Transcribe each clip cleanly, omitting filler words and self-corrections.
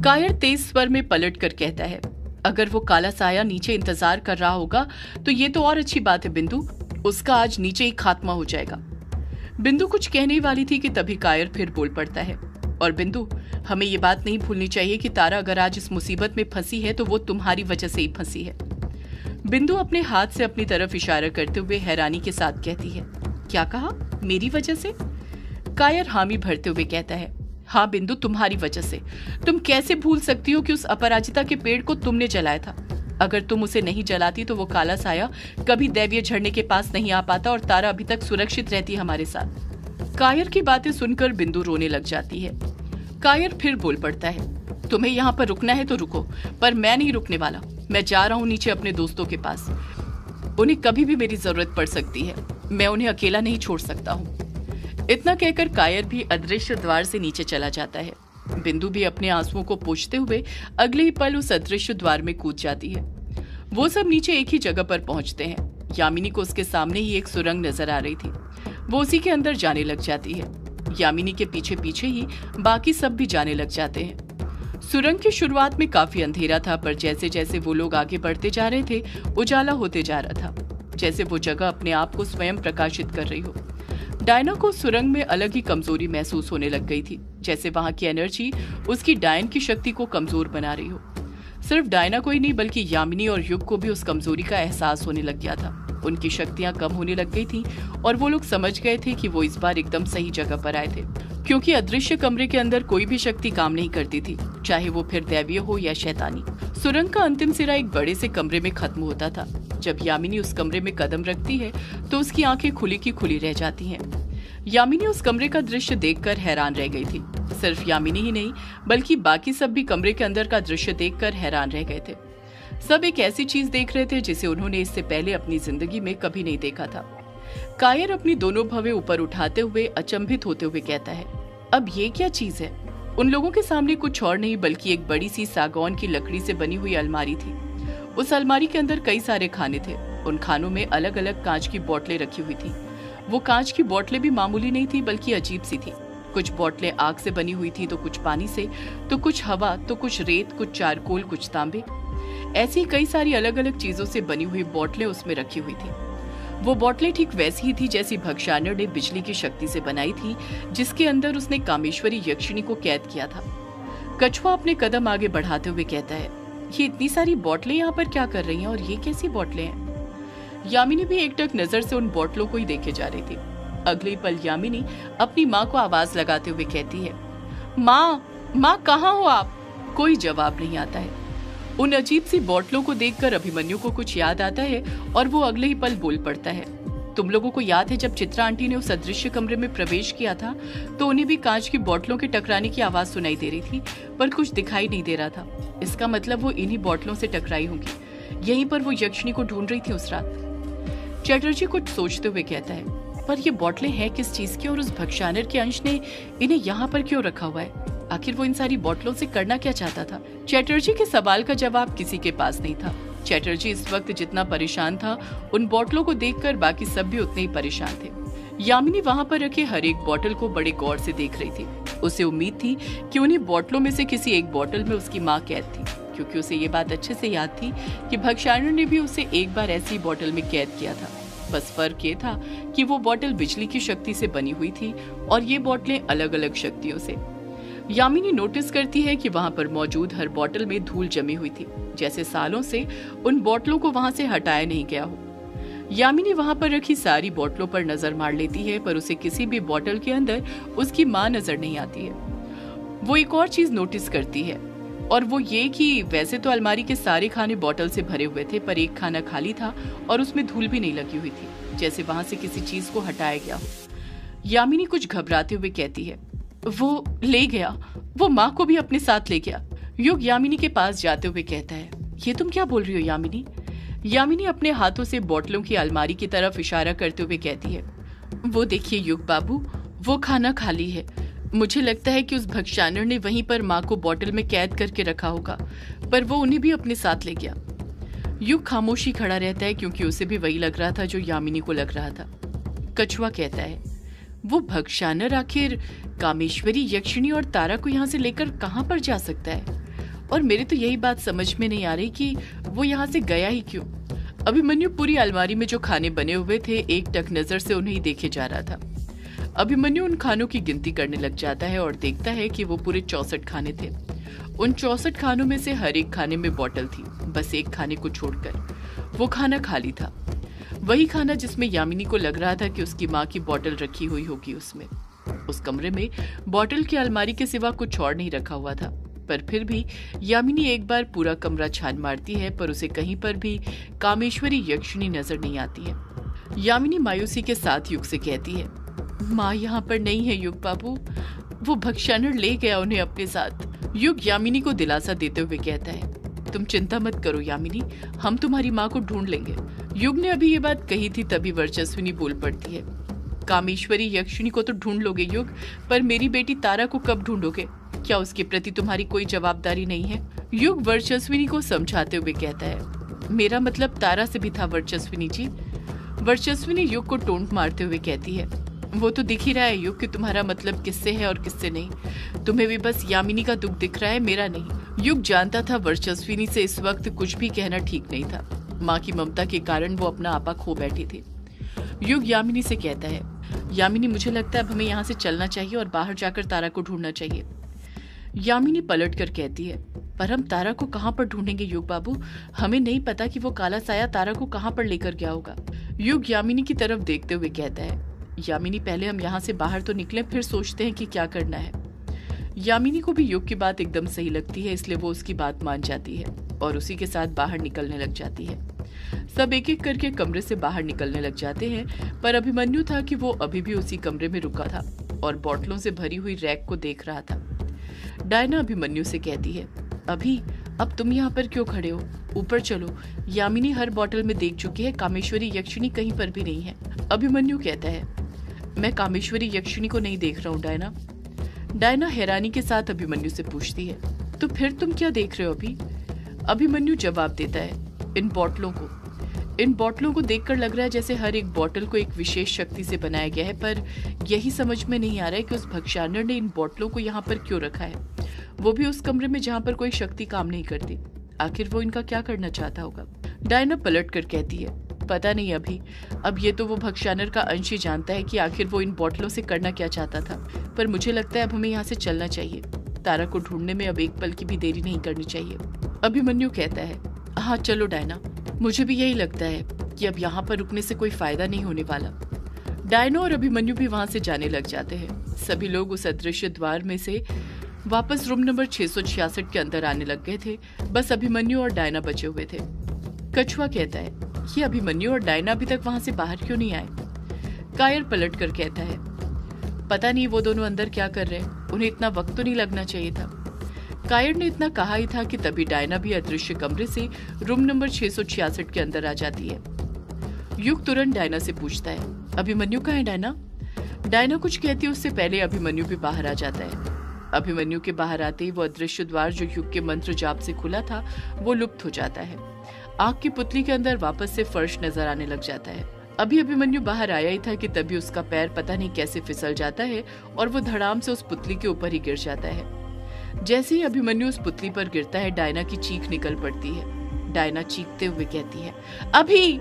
कायर तेज स्वर में पलट कर कहता है, अगर वो काला साया नीचे इंतजार कर रहा होगा तो ये तो और अच्छी बात है बिंदु, उसका आज नीचे ही खात्मा हो जाएगा। बिंदु कुछ कहने वाली थी कि तभी कायर फिर बोल पड़ता है, और बिंदु, हमें ये बात नहीं भूलनी चाहिए कि तारा अगर आज इस मुसीबत में फंसी है तो वो तुम्हारी वजह से ही फंसी है। बिंदु अपने हाथ से अपनी तरफ इशारा करते हुए हैरानी के साथ कहती है, क्या कहा, मेरी वजह से? कायर हामी भरते हुए कहता है, हाँ बिंदु, तुम्हारी वजह से। तुम कैसे भूल सकती हो कि उस अपराजिता के पेड़ को तुमने जलाया था? अगर तुम उसे नहीं जलाती तो वो काला साया कभी दैवीय झरने के पास नहीं आ पाता और तारा अभी तक सुरक्षित रहती हमारे साथ। कायर की बातें सुनकर बिंदु रोने लग जाती है। कायर फिर बोल पड़ता है, तुम्हें यहाँ पर रुकना है तो रुको, पर मैं नहीं रुकने वाला। मैं जा रहा हूँ नीचे अपने दोस्तों के पास, उन्हें कभी भी मेरी जरूरत पड़ सकती है, मैं उन्हें अकेला नहीं छोड़ सकता हूँ। इतना कहकर कायर भी अदृश्य द्वार से नीचे चला जाता है। बिंदु भी अपने आंसुओं को पोंछते हुए अगले ही पल उस अदृश्य द्वार में कूद जाती है। वो सब नीचे एक ही जगह पर पहुंचते हैं। यामिनी को उसके सामने ही एक सुरंग नजर आ रही थी। वो उसी के अंदर जाने लग जाती है। यामिनी के पीछे पीछे ही बाकी सब भी जाने लग जाते हैं। सुरंग की शुरुआत में काफी अंधेरा था, पर जैसे जैसे वो लोग आगे बढ़ते जा रहे थे उजाला होते जा रहा था, जैसे वो जगह अपने आप को स्वयं प्रकाशित कर रही हो। डायना को सुरंग में अलग ही कमजोरी महसूस होने लग गई थी, जैसे वहां की एनर्जी उसकी डायन की शक्ति को कमजोर बना रही हो। सिर्फ डायना को ही नहीं बल्कि यामिनी और युग को भी उस कमजोरी का एहसास होने लग गया था। उनकी शक्तियां कम होने लग गई थी और वो लोग समझ गए थे कि वो इस बार एकदम सही जगह पर आए थे, क्योंकि अदृश्य कमरे के अंदर कोई भी शक्ति काम नहीं करती थी, चाहे वो फिर दैवीय हो या शैतानी। सुरंग का अंतिम सिरा एक बड़े से कमरे में खत्म होता था। जब यामिनी उस कमरे में कदम रखती है तो उसकी आंखें खुली की खुली रह जाती हैं। यामिनी उस कमरे का दृश्य देखकर हैरान रह गई थी। सिर्फ यामिनी ही नहीं बल्कि बाकी सब भी कमरे के अंदर का दृश्य देखकर हैरान रह गए थे। सब एक ऐसी चीज देख रहे थे जिसे उन्होंने इससे पहले अपनी जिंदगी में कभी नहीं देखा था। कायर अपनी दोनों भवें ऊपर उठाते हुए अचंभित होते हुए कहता है, अब ये क्या चीज है? उन लोगों के सामने कुछ और नहीं बल्कि एक बड़ी सी सागौन की लकड़ी से बनी हुई अलमारी थी। उस अलमारी के अंदर कई सारे खाने थे। उन खानों में अलग अलग कांच की बोतलें रखी हुई थी। वो कांच की बोतलें भी मामूली नहीं थी बल्कि अजीब सी थी। कुछ बोतलें आग से बनी हुई थी, तो कुछ पानी से, तो कुछ हवा, तो कुछ रेत, कुछ चारकोल, कुछ तांबे। ऐसी कई सारी अलग अलग चीजों से बनी हुई बोतलें उसमें रखी हुई थी। वो बोतलें ठीक वैसी ही थी जैसी भक्षानर ने बिजली की शक्ति से बनाई थी, जिसके अंदर उसने कामेश्वरी यक्षिणी को कैद किया था। कछुआ अपने कदम आगे बढ़ाते हुए कहता है, ये इतनी सारी बोतलें यहाँ पर क्या कर रही हैं और ये कैसी बोतलें हैं? यामिनी भी एकटक नजर से उन बोतलों को ही देखे जा रही थी। अगले पल यामिनी अपनी माँ को आवाज लगाते हुए कहती है, माँ कहाँ हो आप? कोई जवाब नहीं आता है। उन अजीब सी बोतलों को देखकर अभिमन्यु को कुछ याद आता है और वो अगले ही पल बोल पड़ता है, तुम लोगों को याद है जब चित्रा आंटी ने उस अदृश्य कमरे में प्रवेश किया था तो उन्हें भी कांच की बोतलों के टकराने की आवाज सुनाई दे रही थी, पर कुछ दिखाई नहीं दे रहा था। इसका मतलब वो इन्हीं बोतलों से टकराई होंगी। यहीं पर वो यक्षिणी को ढूंढ रही थी उस रात। चटर्जी कुछ सोचते हुए कहता है, पर ये बोतलें हैं किस चीज की और उस भक्षानर के अंश ने इन्हें यहाँ पर क्यों रखा हुआ है? आखिर वो इन सारी बोतलों से करना क्या चाहता था? चटर्जी के सवाल का जवाब किसी के पास नहीं था। चटर्जी इस वक्त जितना परेशान था, उन बोतलों को देखकर बाकी सब भी उतने ही परेशान थे। यामिनी वहाँ पर रखे हर एक बोतल को बड़े गौर से देख रही थी। उसे उम्मीद थी कि उन्हीं बोतलों में से किसी एक बोतल में उसकी माँ कैद थी, क्योंकि उसे ये बात अच्छे से याद थी कि भक्षानर ने भी उसे एक बार ऐसी बोतल में कैद किया था। बस फर्क ये था कि वो बोतल बिजली की शक्ति से बनी हुई थी और ये बोतलें अलग अलग शक्तियों से। यामिनी नोटिस करती है कि वहां पर मौजूद हर बोतल में धूल जमी हुई थी, जैसे सालों से उन बोतलों को वहां से हटाया नहीं गया हो। यामिनी वहां पर रखी सारी बोतलों पर नजर मार लेती है, पर उसे किसी भी बोतल के अंदर उसकी माँ नजर नहीं आती है। वो एक और चीज नोटिस करती है, और वो ये कि वैसे तो अलमारी के सारे खाने बोतल से भरे हुए थे, पर एक खाना खाली था और उसमें धूल भी नहीं लगी हुई थी, जैसे वहां से किसी चीज को हटाया गया हो। यामिनी कुछ घबराते हुए कहती है, वो ले गया, वो माँ को भी अपने साथ ले गया। युग यामिनी के पास जाते हुए कहता है, ये तुम क्या बोल रही हो यामिनी? यामिनी अपने हाथों से बोतलों की अलमारी की तरफ इशारा करते हुए कहती है, वो देखिए युग बाबू, वो खाना खाली है। मुझे लगता है कि उस भक्षानर ने वहीं पर माँ को बोतल में कैद करके रखा होगा, पर वो उन्हें भी अपने साथ ले गया। युग खामोशी खड़ा रहता है, क्योंकि उसे भी वही लग रहा था जो यामिनी को लग रहा था। कछुआ कहता है, वो भक्षानर आखिर कामेश्वरी, यक्षिणी और तारा को यहाँ से लेकर कहाँ पर जा सकता है? और मेरी तो यही बात समझ में नहीं आ रही कि वो यहाँ से गया ही क्यों। अभिमन्यु पूरी अलमारी में जो खाने बने हुए थे एक टक नजर से उन्हें ही देखे जा रहा था। अभिमन्यु उन खानों की गिनती करने लग जाता है और देखता है कि वो पूरे 64 खाने थे। उन 64 खानों में से हर एक खाने में बोतल थी, बस एक खाने को छोड़कर। वो खाना खाली था, वही खाना जिसमें यामिनी को लग रहा था कि उसकी माँ की बोतल रखी हुई होगी उसमें। उस कमरे में बोतल की अलमारी के सिवा कुछ और नहीं रखा हुआ था, पर फिर भी यामिनी एक बार पूरा कमरा छान मारती है, पर उसे कहीं पर भी कामेश्वरी यक्षिणी नजर नहीं आती है। यामिनी मायूसी के साथ युग से कहती है, माँ यहाँ पर नहीं है युग बाबू, वो भक्षानर ले गया उन्हें अपने साथ। युग यामिनी को दिलासा देते हुए कहता है, तुम चिंता मत करो यामिनी, हम तुम्हारी माँ को ढूंढ लेंगे। युग ने अभी ये बात कही थी तभी वर्चस्विनी बोल पड़ती है, कामेश्वरी यक्षिणी को तो ढूंढ लोगे युग, पर मेरी बेटी तारा को कब ढूंढोगे? क्या उसके प्रति तुम्हारी कोई जवाबदारी नहीं है? युग वर्चस्विनी को समझाते हुए कहता है, मेरा मतलब तारा से भी था वर्चस्विनी जी। वर्चस्विनी युग को टोंट मारते हुए कहती है, वो तो दिख ही रहा है युग कि तुम्हारा मतलब किससे है और किससे नहीं। तुम्हें भी बस यामिनी का दुख दिख रहा है, मेरा नहीं। युग जानता था वर्चस्विनी से इस वक्त कुछ भी कहना ठीक नहीं था। माँ की ममता के कारण वो अपना आपा खो बैठी थी। युग यामिनी से कहता है, यामिनी मुझे लगता है अब हमें यहाँ से चलना चाहिए और बाहर जाकर तारा को ढूंढना चाहिए। यामिनी पलट कर कहती है, पर हम तारा को कहाँ पर ढूंढेंगे युग बाबू? हमें नहीं पता कि वो काला साया तारा को कहाँ पर लेकर गया होगा। युग यामिनी की तरफ देखते हुए कहता है, यामिनी पहले हम यहाँ से बाहर तो निकलें, फिर सोचते हैं कि क्या करना है। यामिनी को भी युग की बात एकदम सही लगती है, इसलिए वो उसकी बात मान जाती है और उसी के साथ बाहर निकलने लग जाती है। सब एक एक करके कमरे से बाहर निकलने लग जाते हैं, पर अभिमन्यु था कि वो अभी भी उसी कमरे में रुका था और बोतलों से भरी हुई रैक को देख रहा था। डायना अभिमन्यु से कहती है, अब तुम यहाँ पर क्यों खड़े हो? ऊपर चलो, यामिनी हर बोतल में देख चुकी है, कामेश्वरी यक्षिणी कहीं पर भी नहीं है। अभिमन्यु कहता है, मैं कामेश्वरी यक्षिणी को नहीं देख रहा हूँ डायना। डायना हैरानी के साथ अभिमन्यु से पूछती है, तो फिर तुम क्या देख रहे हो अभी? अभिमन्यु जवाब देता है, इन बोतलों को देखकर लग रहा है जैसे हर एक बोतल को एक विशेष शक्ति से बनाया गया है, पर यही समझ में नहीं आ रहा है कि उस भक्षानर ने इन बोतलों को यहाँ पर क्यों रखा है, वो भी उस कमरे में जहाँ पर कोई शक्ति काम नहीं करती। आखिर वो इनका क्या करना चाहता होगा? डायना पलट कर कहती है, पता नहीं अभी, अब ये तो वो भक्षानर का अंश ही जानता है कि आखिर वो इन बोतलों से करना क्या चाहता था, पर मुझे लगता है अब हमें यहाँ से चलना चाहिए। तारा को ढूंढने में अब एक पल की भी देरी नहीं करनी चाहिए। अभिमन्यु कहता है, हाँ चलो डायना, मुझे भी यही लगता है कि अब यहाँ पर रुकने से कोई फायदा नहीं होने वाला। डायना और अभिमन्यु भी वहां से जाने लग जाते हैं। सभी लोग उस अदृश्य द्वार में से वापस रूम नंबर 666 के अंदर आने लग गए थे। बस अभिमन्यु और डायना बचे हुए थे। कछुआ कहता है, ये अभिमन्यु और डायना अभी तक वहां से बाहर क्यों नहीं आए? कायर पलट कर कहता है, पता नहीं वो दोनों अंदर क्या कर रहे हैं, उन्हें इतना वक्त तो नहीं लगना चाहिए था। कायर ने इतना कहा ही था कि तभी डायना भी अदृश्य कमरे से रूम नंबर 666 के अंदर आ जाती है। युग तुरंत डायना से पूछता है, अभिमन्यु कहाँ है डायना? डायना कुछ कहती है उससे पहले अभिमन्यु भी बाहर आ जाता है। अभिमन्यु के बाहर आते ही वो अदृश्य द्वार जो युग के मंत्र जाप से खुला था वो लुप्त हो जाता है। आग की पुतली के अंदर वापस से फर्श नजर आने लग जाता है। अभी अभिमन्यु बाहर आया ही था कि तभी उसका पैर पता नहीं कैसे फिसल जाता है और वो धड़ाम से उस पुतली के ऊपर ही गिर जाता है। जैसे ही अभिमन्यु उस पुतली पर गिरता है, डायना की चीख निकल पड़ती है। डायना चीखते हुए कहती है, अभी!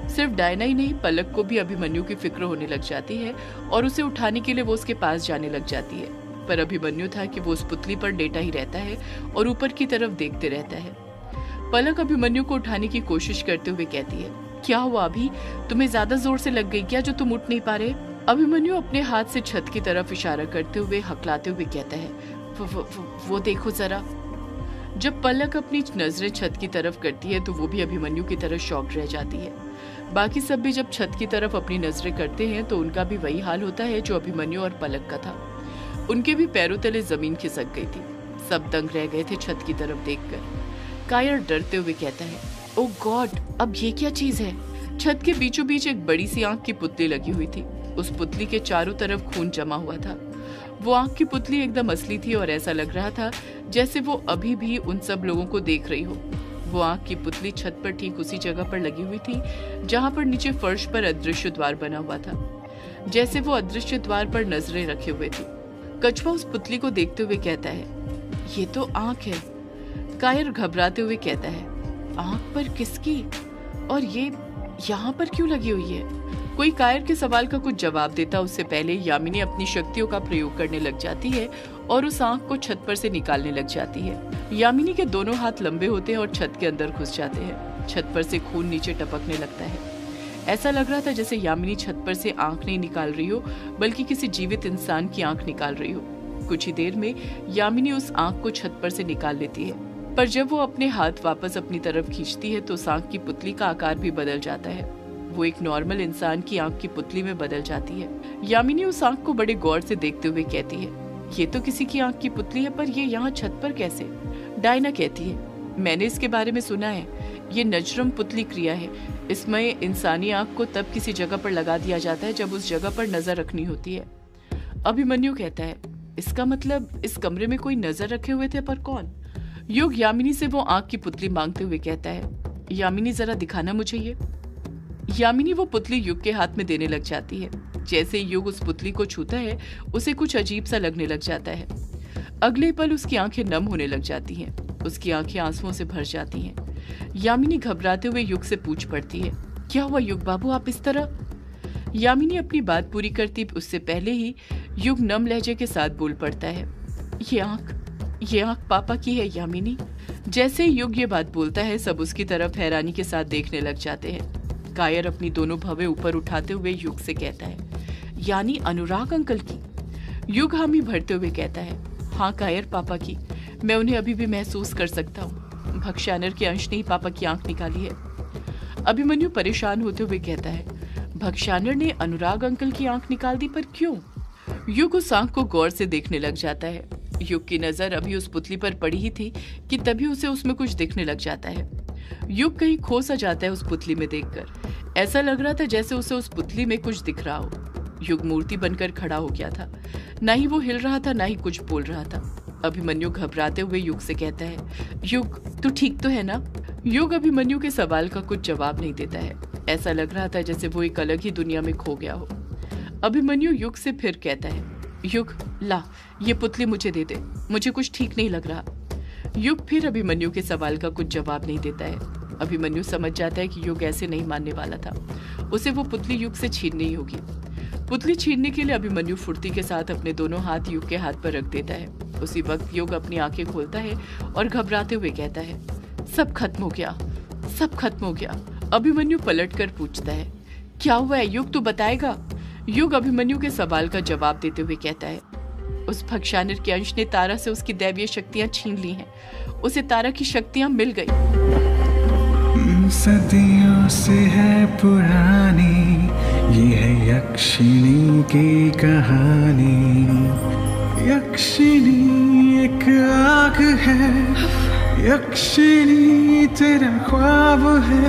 सिर्फ डायना ही नहीं, पलक को भी अभिमन्यु की फिक्र होने लग जाती है और उसे उठाने के लिए वो उसके पास जाने लग जाती है, पर अभिमन्यु था कि वो उस पुतली पर लेटा ही रहता है और ऊपर की तरफ देखते रहता है। पलक अभिमन्यु को उठाने की कोशिश करते हुए कहती है, क्या हुआ अभी? तुम्हें ज्यादा जोर से लग गई क्या जो तुम उठ नहीं पा रहे? अभिमन्यु अपने हाथ से छत की तरफ इशारा करते हुए हकलाते हुए कहता है, वो देखो जरा। जब पलक अपनी नजरें छत की तरफ करती है तो वो भी अभिमन्यु की तरह शॉक्ड रह जाती है। बाकी सब भी जब छत की तरफ अपनी नजरें करते हैं तो उनका भी वही हाल होता है जो अभिमन्यु और पलक का था। उनके भी पैरों तले जमीन खिसक गई थी। सब दंग रह गए थे छत की तरफ देखकर। कायर डरते हुए कहता है, ओह गॉड, अब ये क्या चीज है? छत के बीचों बीच एक बड़ी सी आंख की पुतली लगी हुई थी। उस पुतली के चारों तरफ खून जमा हुआ था। वो आंख की पुतली एकदम असली थी और ऐसा लग रहा था जैसे वो अभी भी उन सब लोगों को देख रही हो। वो आंख की पुतली छत पर ठीक उसी जगह पर लगी हुई थी जहां पर नीचे फर्श पर अदृश्य द्वार बना हुआ था, जैसे वो अदृश्य द्वार पर नजरें रखे हुए थे। कछुआ उस पुतली को देखते हुए कहता है, ये तो आंख है। कायर घबराते हुए कहता है, आंख पर किसकी, और ये यहाँ पर क्यों लगी हुई है? कोई कायर के सवाल का कुछ जवाब देता उससे पहले यामिनी अपनी शक्तियों का प्रयोग करने लग जाती है और उस आंख को छत पर से निकालने लग जाती है। यामिनी के दोनों हाथ लंबे होते हैं और छत के अंदर घुस जाते हैं। छत पर से खून नीचे टपकने लगता है। ऐसा लग रहा था जैसे यामिनी छत पर से आंख नहीं निकाल रही हो, बल्कि किसी जीवित इंसान की आंख निकाल रही हो। कुछ ही देर में यामिनी उस आंख को छत पर से निकाल लेती है, पर जब वो अपने हाथ वापस अपनी तरफ खींचती है तो उस आंख की पुतली का आकार भी बदल जाता है। वो एक नॉर्मल इंसान की आंख की पुतली में बदल जाती है। यामिनी उस आंख को बड़े गौर से देखते हुए कहती है, ये तो किसी की आंख की पुतली है, पर ये यहाँ छत पर कैसे? डायना कहती है, मैंने इसके बारे में सुना है, ये नजरम पुतली क्रिया है। इसमें इंसानी आंख को तब किसी जगह पर लगा दिया जाता है जब उस जगह पर नजर रखनी होती है। अभिमन्यु कहता है, इसका मतलब इस कमरे में कोई नजर रखे हुए थे, पर कौन? युग यामिनी से वो आंख की पुतली मांगते हुए कहता है, यामिनी जरा दिखाना मुझे ये। यामिनी वो पुतली युग के हाथ में देने लग जाती है। जैसे युग उस पुतली को छूता है उसे कुछ अजीब सा लगने लग जाता है। अगले पल उसकी आंखें नम होने लग जाती हैं। उसकी आंखें आंसुओं से भर जाती हैं। यामिनी घबराते हुए युग से पूछ पड़ती है, क्या हुआ युग बाबू, आप इस तरह? यामिनी अपनी बात पूरी करती उससे पहले ही युग नम लहजे के साथ बोल पड़ता है, ये आंख पापा की है यामिनी। जैसे युग ये बात बोलता है सब उसकी तरफ हैरानी के साथ देखने लग जाते हैं। कायर अपनी दोनों भवें ऊपर उठाते हुए युग से कहता है, यानी अनुराग अंकल की? युग हामी भरते हुए कहता है, हाँ कायर पापा की, मैं उन्हें अभी भी महसूस कर सकता हूँ। भक्षानर के अंश ने ही पापा की आंख निकाली है। अभिमन्यु परेशान होते हुए कहता है, भक्षानर ने अनुराग अंकल की आंख निकाल दी, पर क्यों? युग उस आंख को गौर से देखने लग जाता है। युग की नजर अभी उस पुतली पर पड़ी ही थी कि तभी उसे उसमें कुछ दिखने लग जाता है। युग कहीं खो सा जाता है उस पुतली में देखकर। ऐसा लग रहा था जैसे उसे उस पुतली में कुछ दिख रहा हो। युग मूर्ति बनकर खड़ा हो गया था, ना ही वो हिल रहा था ना ही कुछ बोल रहा था। अभिमन्यु घबराते हुए युग से कहता है, युग तू ठीक तो है ना? युग अभिमन्यु के सवाल का कुछ जवाब नहीं देता है। ऐसा लग रहा था जैसे वो एक अलग ही दुनिया में खो गया हो। अभिमन्यु युग से फिर कहता है, युग ला ये पुतली मुझे दे दे, मुझे कुछ ठीक नहीं लग रहा। युग फिर अभिमन्यु के सवाल का कुछ जवाब नहीं देता है। अभिमन्यु समझ जाता है कि युग ऐसे नहीं मानने वाला था, उसे वो पुतली युग से छीननी ही होगी। पुतली छीनने के लिए अभिमन्यु फुर्ती के साथ अपने दोनों हाथ युग के हाथ पर रख देता है। उसी वक्त युग अपनी आंखें खोलता है और घबराते हुए कहता है, सब खत्म हो गया, सब खत्म हो गया। अभिमन्यु पलट कर पूछता है, क्या हुआ है युग, तू बताएगा? युग अभिमन्यु के सवाल का जवाब देते हुए कहता है, उस भक्षानर के अंश ने तारा से उसकी दैवीय शक्तियां छीन ली हैं। उसे तारा की शक्तियां मिल गई। सदियों से है पुरानी ये है यक्षिणी की कहानी। यक्षिणी एक आग है, यक्षिणी तेरा ख्वाब है।